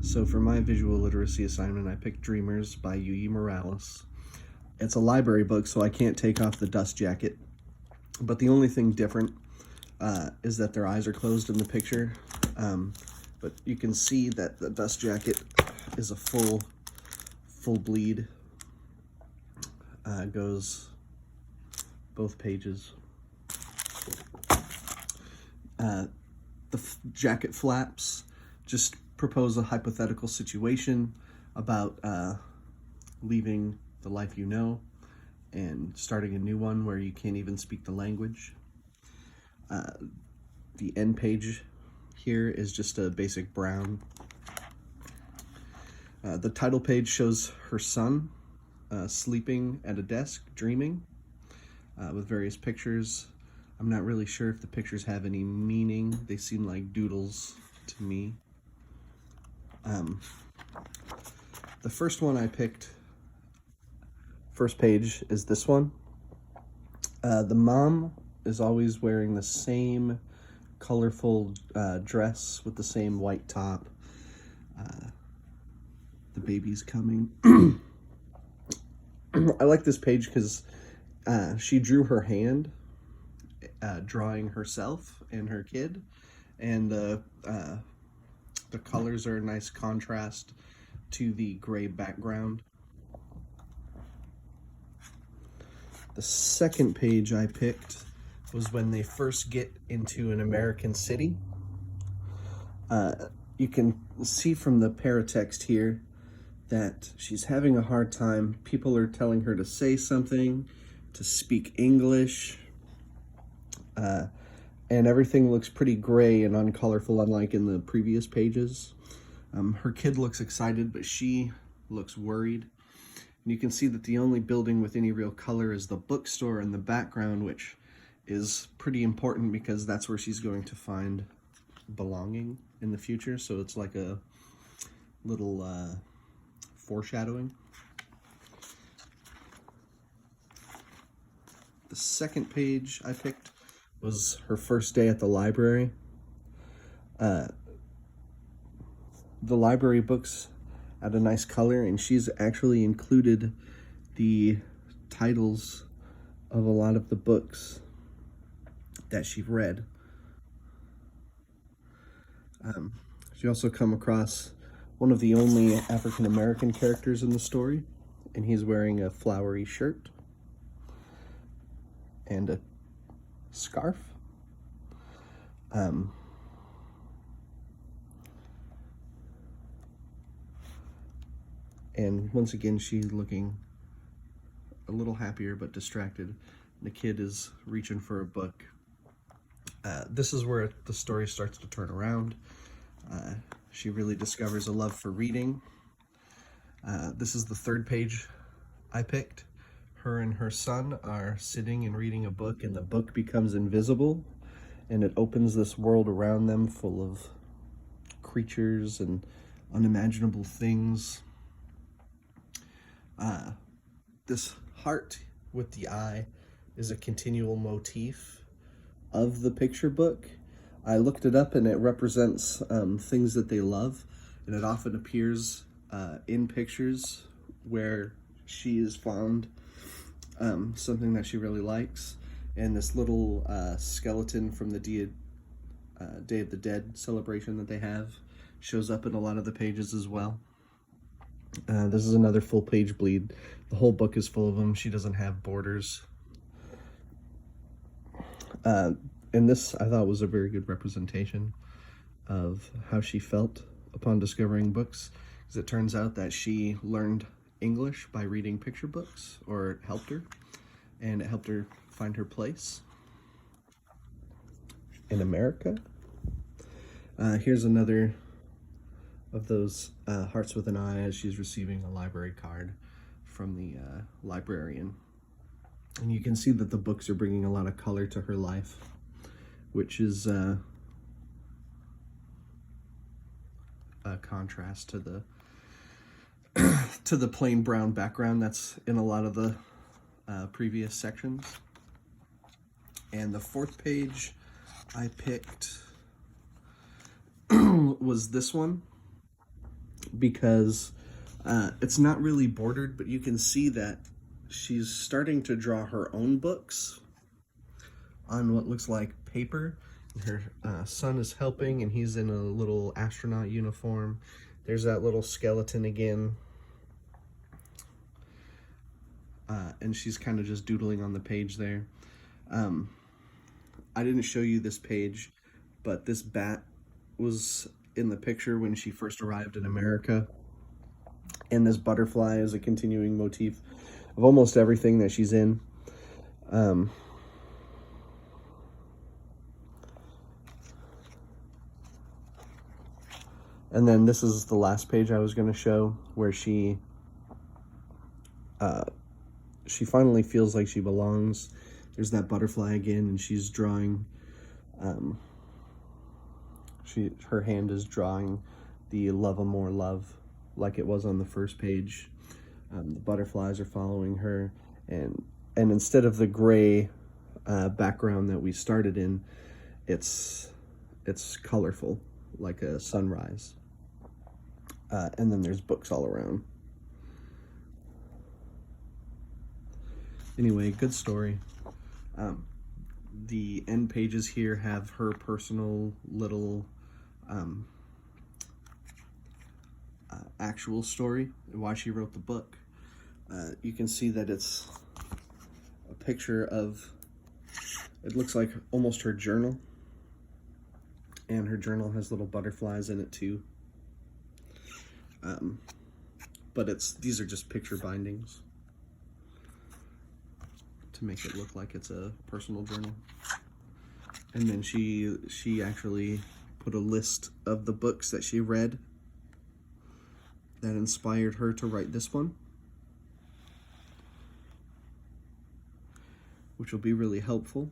So for my visual literacy assignment, I picked Dreamers by Yuyi Morales. It's a library book, so I can't take off the dust jacket. But the only thing different is that their eyes are closed in the picture. But you can see that the dust jacket is a full bleed. Goes both pages. The jacket flaps just propose a hypothetical situation about leaving the life you know and starting a new one where you can't even speak the language. The end page here is just a basic brown. The title page shows her son sleeping at a desk, dreaming, with various pictures. I'm not really sure if the pictures have any meaning. They seem like doodles to me. The first one I picked, first page, is this one. The mom is always wearing the same colorful dress with the same white top. The baby's coming. I like this page because she drew her hand, drawing herself and her kid, and the colors are a nice contrast to the gray background. The second page I picked was when they first get into an American city. You can see from the paratext here that she's having a hard time. People are telling her to say something, to speak English, and everything looks pretty gray and uncolorful, unlike in the previous pages. Her kid looks excited, but she looks worried. And you can see that the only building with any real color is the bookstore in the background, which is pretty important because that's where she's going to find belonging in the future. So it's like a little foreshadowing. The second page I picked was her first day at the library. The library books add a nice color, and she's actually included the titles of a lot of the books that she read. She also come across one of the only African American characters in the story, and he's wearing a flowery shirt and a scarf. And once again, she's looking a little happier but distracted. The kid is reaching for a book. This is where the story starts to turn around. She really discovers a love for reading. This is the third page I picked. Her and her son are sitting and reading a book, and the book becomes invisible, and it opens this world around them full of creatures and unimaginable things. This heart with the eye is a continual motif of the picture book. I looked it up, and it represents things that they love, and it often appears in pictures where she has found something that she really likes. And this little skeleton from the Day of the Dead celebration that they have shows up in a lot of the pages as well. This is another full page bleed. The whole book is full of them. She doesn't have borders. And this, I thought, was a very good representation of how she felt upon discovering books, because it turns out that she learned English by reading picture books, or it helped her, and it helped her find her place in America. Here's another of those hearts with an eye as she's receiving a library card from the librarian. And you can see that the books are bringing a lot of color to her life, which is a contrast to the to the plain brown background that's in a lot of the previous sections. And the fourth page I picked was this one. because it's not really bordered, but you can see that she's starting to draw her own books on what looks like paper. Her son is helping, and he's in a little astronaut uniform. There's that little skeleton again. And she's kind of just doodling on the page there. I didn't show you this page, but this bat was in the picture when she first arrived in America. And this butterfly is a continuing motif of almost everything that she's in. And then this is the last page I was going to show, where she finally feels like she belongs. There's that butterfly again, and she's drawing. Her hand is drawing the love more love, like it was on the first page. The butterflies are following her, and instead of the gray background that we started in, it's colorful, like a sunrise. And then there's books all around. Anyway, good story. The end pages here have her personal little actual story, why she wrote the book. You can see that it's a picture of, it looks like almost her journal, and her journal has little butterflies in it too. But these are just picture bindings to make it look like it's a personal journal. And then she actually put a list of the books that she read that inspired her to write this one, which will be really helpful.